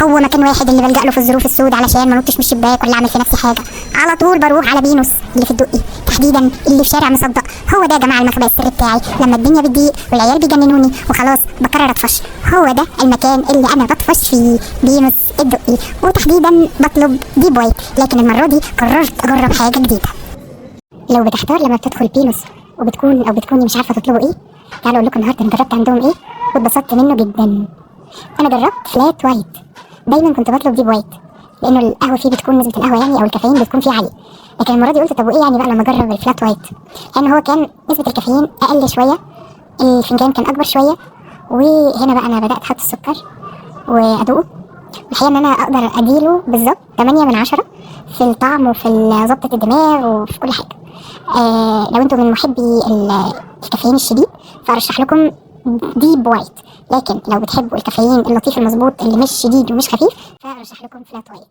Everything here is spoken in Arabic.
هو مكان واحد اللي بلجأ له في الظروف السود علشان ما نطش من الشباك ولا اعمل في نفسي حاجه. على طول بروح على بينوس اللي في الدقي، تحديدا اللي في شارع مصدق. هو ده يا جماعه المخبأ السري بتاعي لما الدنيا بتضيق والعيال بيجننوني وخلاص بقرر اطفش. هو ده المكان اللي انا بطفش فيه، بينوس الدقي، وتحديدا بطلب ديب وايت. لكن المره دي قررت اجرب حاجه جديده. لو بتحتار لما بتدخل بينوس وبتكوني مش عارفه تطلبوا ايه، تعالوا اقول لكم النهارده انا جربت عندهم ايه واتبسطت منه جدا. انا جربت فلات وايت. دايما كنت بطلب ديب وايت لانه القهوه فيه بتكون نسبه القهوه يعني او الكافيين بتكون فيه عاليه. لكن المره دي قلت طب وايه يعني بقى لما اجرب الفلات وايت، لان هو كان نسبه الكافيين اقل شويه، الفنجان كان اكبر شويه. وهنا بقى انا بدات احط السكر وادوقه. الحقيقه ان انا اقدر اديله بالظبط 8 من 10 في الطعم وفي ضبطه الدماغ وفي كل حاجه. لو انتم من محبي الكافيين الشديد فارشح لكم ديب وايت. لكن لو بتحبوا الكافيين اللطيف المظبوط اللي مش شديد ومش خفيف فارشح لكم فلات وايت.